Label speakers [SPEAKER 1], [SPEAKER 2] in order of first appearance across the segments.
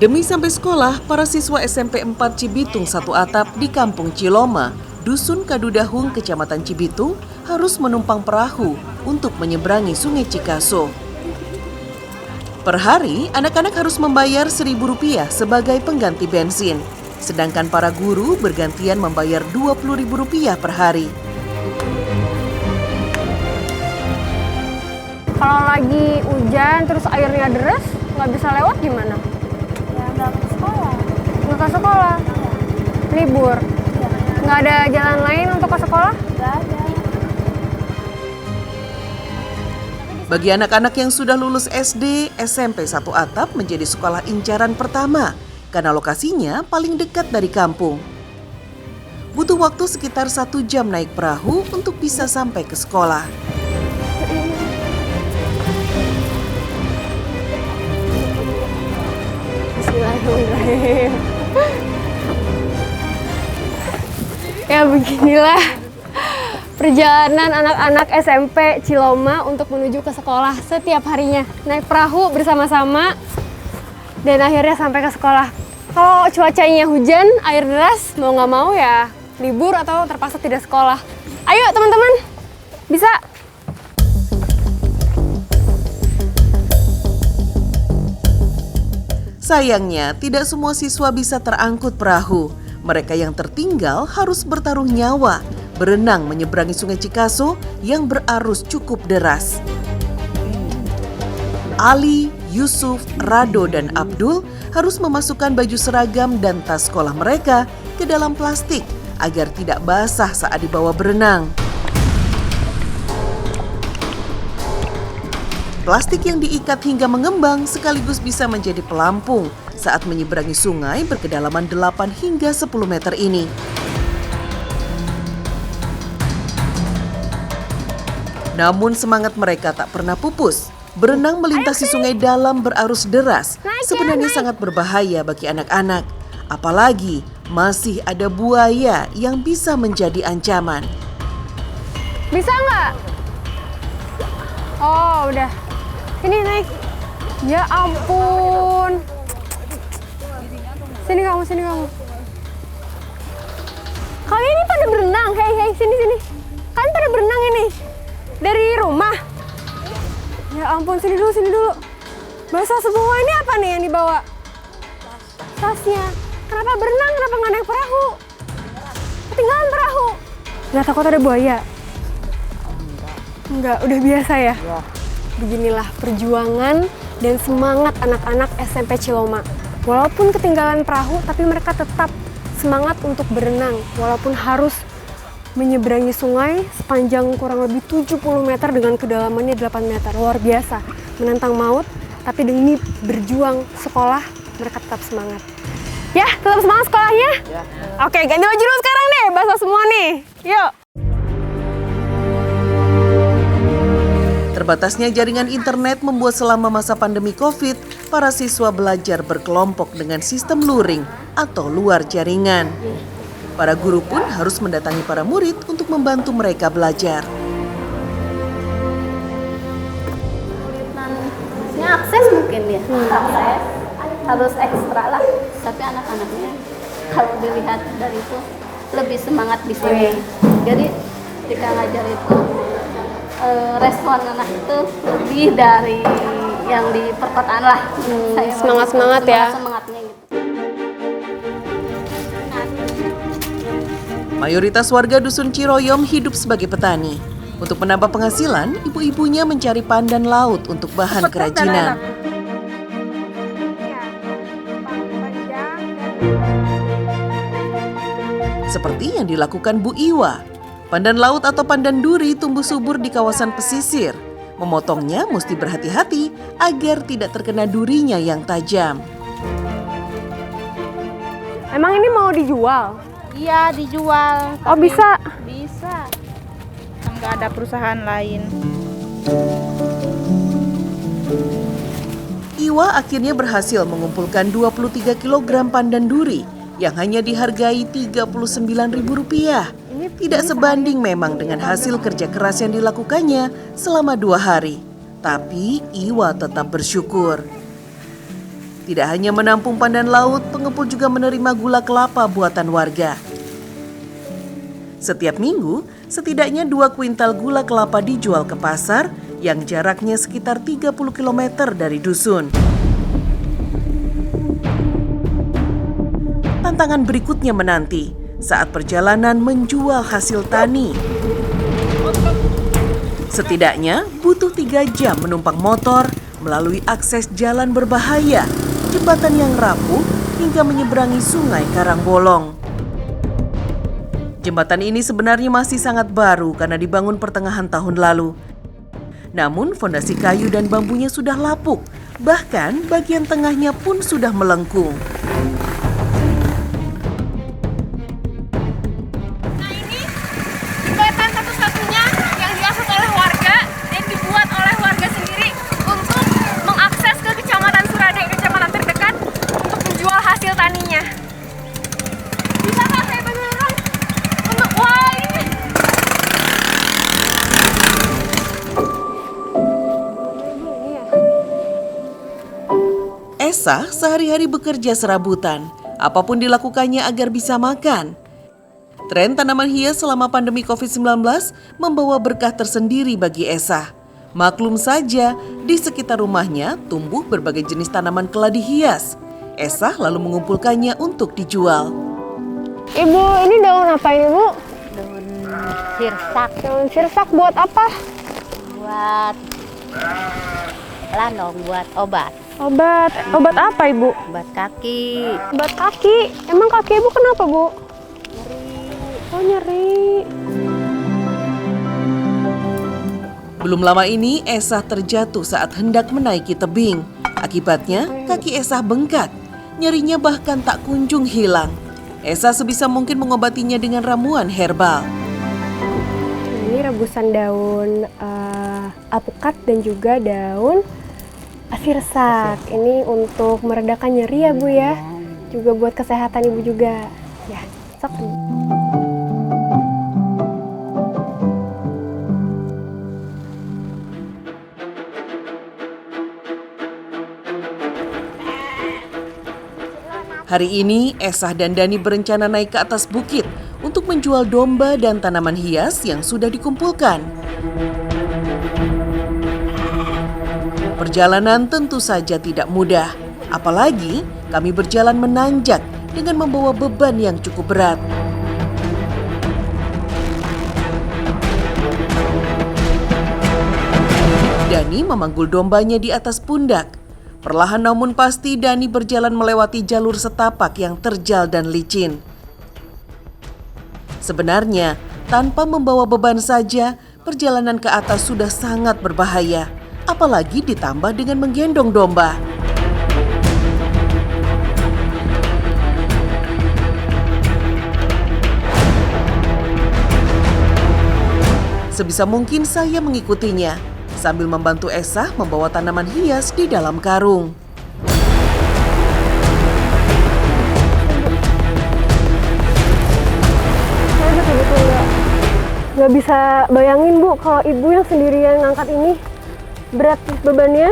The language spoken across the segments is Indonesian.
[SPEAKER 1] Demi sampai sekolah, para siswa SMP 4 Cibitung Satu Atap di Kampung Ciloma, Dusun Kadudahung, Kecamatan Cibitung, harus menumpang perahu untuk menyeberangi Sungai Cikaso. Per hari, anak-anak harus membayar Rp1.000 sebagai pengganti bensin. Sedangkan para guru bergantian membayar Rp20.000 per hari.
[SPEAKER 2] Kalau lagi hujan terus airnya deras, nggak bisa lewat gimana?
[SPEAKER 3] Ya nggak ke sekolah.
[SPEAKER 2] Nggak ke sekolah? Libur?
[SPEAKER 3] Ya,
[SPEAKER 2] Nggak ada jalan lain untuk ke sekolah?
[SPEAKER 3] nggak ada.
[SPEAKER 1] Bagi anak-anak yang sudah lulus SD, SMP Satu Atap menjadi sekolah incaran pertama karena lokasinya paling dekat dari kampung. Butuh waktu sekitar 1 jam naik perahu untuk bisa sampai ke sekolah.
[SPEAKER 2] Bismillahirrahmanirrahim. Ya beginilah perjalanan anak-anak SMP Ciloma untuk menuju ke sekolah setiap harinya. Naik perahu bersama-sama dan akhirnya sampai ke sekolah. Kalau cuacanya hujan, air deras, mau nggak mau ya libur atau terpaksa tidak sekolah. Ayo teman-teman, bisa!
[SPEAKER 1] Sayangnya, tidak semua siswa bisa terangkut perahu. Mereka yang tertinggal harus bertaruh nyawa, berenang menyeberangi Sungai Cikaso yang berarus cukup deras. Ali, Yusuf, Rado, dan Abdul harus memasukkan baju seragam dan tas sekolah mereka ke dalam plastik agar tidak basah saat dibawa berenang. Plastik yang diikat hingga mengembang sekaligus bisa menjadi pelampung saat menyeberangi sungai berkedalaman 8 hingga 10 meter ini. Namun semangat mereka tak pernah pupus. Berenang melintasi sungai dalam berarus deras sebenarnya sangat berbahaya bagi anak-anak. Apalagi masih ada buaya yang bisa menjadi ancaman.
[SPEAKER 2] Bisa nggak? Oh, udah. Ini naik. Ya ampun. Sini kamu, sini kamu. Kalian ini pada berenang. Hei, sini. Kalian pada berenang ini. Dari rumah. Ya ampun, sini dulu. Basah semua. Ini apa nih yang dibawa? Tasnya. Kenapa berenang? Kenapa nggak naik perahu? Ketinggalan perahu. Nggak takut ada buaya? Enggak, udah biasa ya? Beginilah perjuangan dan semangat anak-anak SMP Ciloma. Walaupun ketinggalan perahu, tapi mereka tetap semangat untuk berenang. Walaupun harus menyeberangi sungai sepanjang kurang lebih 70 meter dengan kedalamannya 8 meter. Luar biasa, menantang maut, tapi demi berjuang sekolah, mereka tetap semangat. Ya, tetap semangat sekolahnya? Ya. Oke, ganti baju dulu sekarang deh, basah semua nih. Yuk!
[SPEAKER 1] Terbatasnya jaringan internet membuat selama masa pandemi COVID, para siswa belajar berkelompok dengan sistem luring atau luar jaringan. Para guru pun harus mendatangi para murid untuk membantu mereka belajar.
[SPEAKER 3] Ini akses mungkin ya, akses harus ekstra lah. Tapi anak-anaknya kalau dilihat dari itu lebih semangat di sini. Jadi ketika ngajar itu respon anak itu lebih dari yang di perkotaan lah.
[SPEAKER 2] Semangat ya.
[SPEAKER 3] Semangatnya gitu.
[SPEAKER 1] Mayoritas warga Dusun Ciroyom hidup sebagai petani. Untuk menambah penghasilan, ibu-ibunya mencari pandan laut untuk bahan kerajinan. Seperti yang dilakukan Bu Iwa. Pandan laut atau pandan duri tumbuh subur di kawasan pesisir. Memotongnya mesti berhati-hati agar tidak terkena durinya yang tajam.
[SPEAKER 2] Emang ini mau dijual?
[SPEAKER 4] Iya, dijual.
[SPEAKER 2] Oh, bisa?
[SPEAKER 4] Bisa. Nggak ada perusahaan lain.
[SPEAKER 1] Iwa akhirnya berhasil mengumpulkan 23 kg pandan duri yang hanya dihargai Rp39.000. Tidak sebanding memang dengan hasil kerja keras yang dilakukannya selama 2 hari. Tapi Iwa tetap bersyukur. Tidak hanya menampung pandan laut, pengepul juga menerima gula kelapa buatan warga. Setiap minggu, setidaknya 2 kuintal gula kelapa dijual ke pasar yang jaraknya sekitar 30 km dari dusun. Tantangan berikutnya menanti saat perjalanan menjual hasil tani. Setidaknya butuh 3 jam menumpang motor melalui akses jalan berbahaya, jembatan yang rapuh hingga menyeberangi sungai Karangbolong. Jembatan ini sebenarnya masih sangat baru karena dibangun pertengahan tahun lalu. Namun fondasi kayu dan bambunya sudah lapuk, bahkan bagian tengahnya pun sudah melengkung.
[SPEAKER 2] Nah ini jembatan satu-satunya yang diakses oleh warga dan dibuat oleh warga sendiri untuk mengakses ke Kecamatan Surade, kecamatan terdekat untuk menjual hasil taninya. Bisakah saya beneran untuk wah ini?
[SPEAKER 1] Esa sehari-hari bekerja serabutan, apapun dilakukannya agar bisa makan. Tren tanaman hias selama pandemi COVID-19 membawa berkah tersendiri bagi Esa. Maklum saja, di sekitar rumahnya tumbuh berbagai jenis tanaman keladi hias. Esa lalu mengumpulkannya untuk dijual.
[SPEAKER 2] Ibu, ini daun apa ini, Bu?
[SPEAKER 5] Daun sirsak
[SPEAKER 2] Daun sirsak buat apa?
[SPEAKER 5] buat lanong, buat obat
[SPEAKER 2] Obat apa, Ibu?
[SPEAKER 5] obat kaki.
[SPEAKER 2] Obat kaki. Emang kaki Ibu kenapa, Bu? Oh, nyeri.
[SPEAKER 1] Belum lama ini Esa terjatuh saat hendak menaiki tebing. Akibatnya kaki Esa bengkak, nyerinya bahkan tak kunjung hilang. Esa sebisa mungkin mengobatinya dengan ramuan herbal.
[SPEAKER 2] Nah, ini rebusan daun alpukat dan juga daun sirsak. Ini untuk meredakan nyeri ya, Bu ya. Juga buat kesehatan Ibu juga. Ya, sok.
[SPEAKER 1] Hari ini Esa dan Dani berencana naik ke atas bukit untuk menjual domba dan tanaman hias yang sudah dikumpulkan. Perjalanan tentu saja tidak mudah, apalagi kami berjalan menanjak dengan membawa beban yang cukup berat. Dani memanggul dombanya di atas pundak. Perlahan namun pasti Dani berjalan melewati jalur setapak yang terjal dan licin. Sebenarnya, tanpa membawa beban saja, perjalanan ke atas sudah sangat berbahaya. Apalagi ditambah dengan menggendong domba. Sebisa mungkin saya mengikutinya, sambil membantu Esa membawa tanaman hias di dalam karung.
[SPEAKER 2] Saya betul-betul nggak bisa bayangin, Bu, kalau Ibu yang sendirian ngangkat ini. Berat bebannya,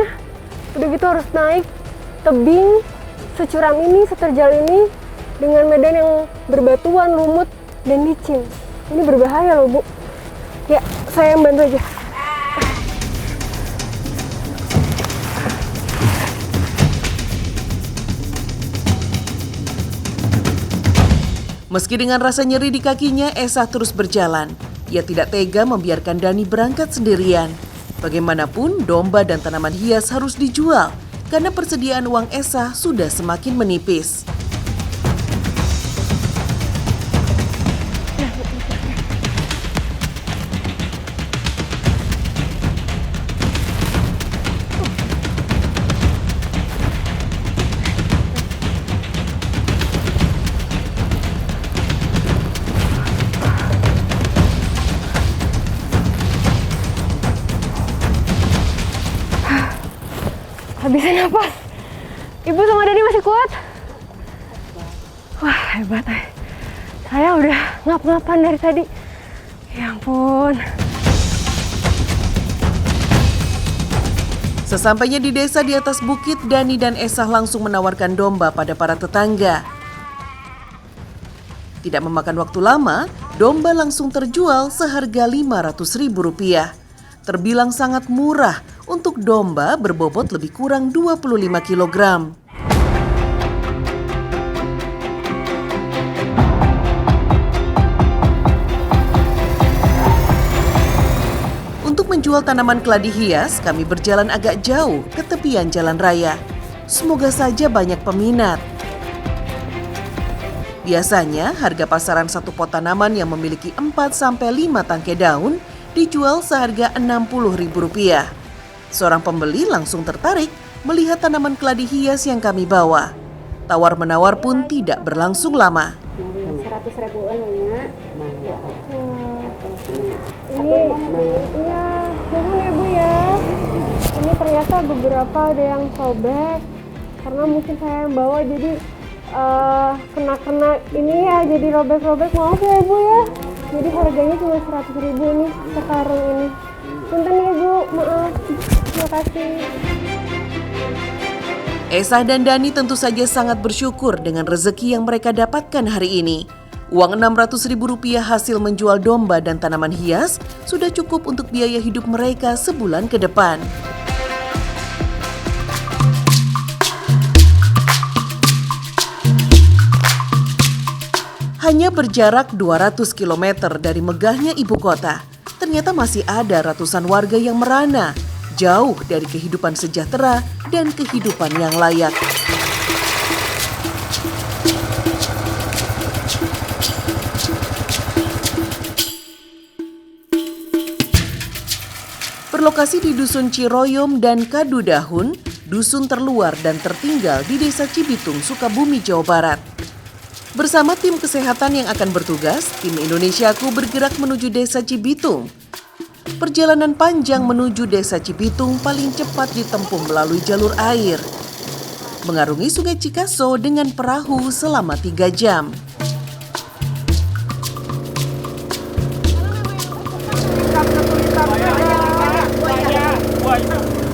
[SPEAKER 2] udah gitu harus naik tebing securam ini, seterjal ini, dengan medan yang berbatuan, lumut, dan licin. Ini berbahaya loh, Bu. Ya, saya yang bantu aja.
[SPEAKER 1] Meski dengan rasa nyeri di kakinya, Esa terus berjalan. Ia tidak tega membiarkan Dani berangkat sendirian. Bagaimanapun, domba dan tanaman hias harus dijual karena persediaan uang Esa sudah semakin menipis.
[SPEAKER 2] Habisin napas. Ibu sama Dani masih kuat? Wah, hebat. Saya udah ngap-ngapan dari tadi. Ya ampun.
[SPEAKER 1] Sesampainya di desa di atas bukit, Dani dan Esah langsung menawarkan domba pada para tetangga. Tidak memakan waktu lama, domba langsung terjual seharga Rp500.000. Terbilang sangat murah untuk domba berbobot lebih kurang 25 kilogram. Untuk menjual tanaman keladi hias, kami berjalan agak jauh ke tepian jalan raya. Semoga saja banyak peminat. Biasanya, harga pasaran satu pot tanaman yang memiliki 4-5 tangkai daun dijual seharga Rp60.000. Seorang pembeli langsung tertarik melihat tanaman keladi hias yang kami bawa. Tawar-menawar pun tidak berlangsung lama.
[SPEAKER 2] 100.000-an ya. Ini, iya, mohon ya Bu ya. Ini ternyata beberapa ada yang sobek, karena mungkin saya yang bawa jadi kena ini ya, jadi robek-robek. Maaf ya Bu ya. Jadi harganya cuma 100.000 nih sekarang ini. Punten ya Bu, maaf. Terima kasih.
[SPEAKER 1] Esah dan Dani tentu saja sangat bersyukur dengan rezeki yang mereka dapatkan hari ini. Uang Rp600.000 hasil menjual domba dan tanaman hias sudah cukup untuk biaya hidup mereka sebulan ke depan. Hanya berjarak 200 km dari megahnya ibu kota, ternyata masih ada ratusan warga yang merana, jauh dari kehidupan sejahtera dan kehidupan yang layak. Berlokasi di Dusun Ciroyom dan Kadudahun, dusun terluar dan tertinggal di Desa Cibitung, Sukabumi, Jawa Barat. Bersama tim kesehatan yang akan bertugas, tim Indonesiaku bergerak menuju Desa Cibitung. Perjalanan panjang menuju Desa Cibitung paling cepat ditempuh melalui jalur air. Mengarungi Sungai Cikaso dengan perahu selama 3 jam.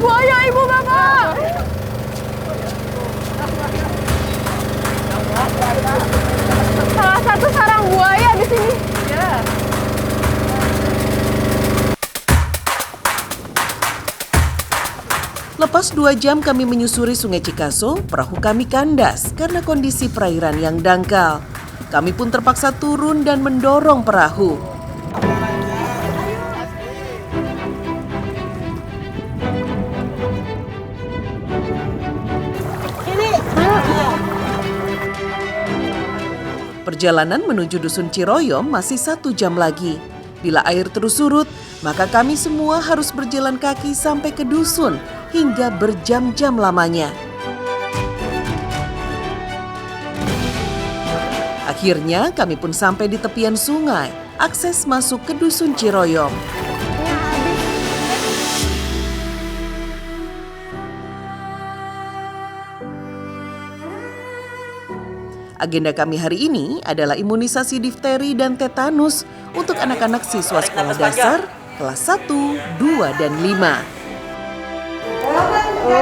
[SPEAKER 2] Buaya Ibu Bapak. Salah satu sarang buaya di sini. Ya.
[SPEAKER 1] Lepas 2 jam kami menyusuri Sungai Cikaso, perahu kami kandas karena kondisi perairan yang dangkal. Kami pun terpaksa turun dan mendorong perahu. Perjalanan menuju Dusun Ciroyom masih 1 jam lagi. Bila air terus surut, maka kami semua harus berjalan kaki sampai ke dusun hingga berjam-jam lamanya. Akhirnya kami pun sampai di tepian sungai, akses masuk ke Dusun Ciroyom. Agenda kami hari ini adalah imunisasi difteri dan tetanus untuk anak-anak siswa sekolah dasar kelas 1, 2, dan 5.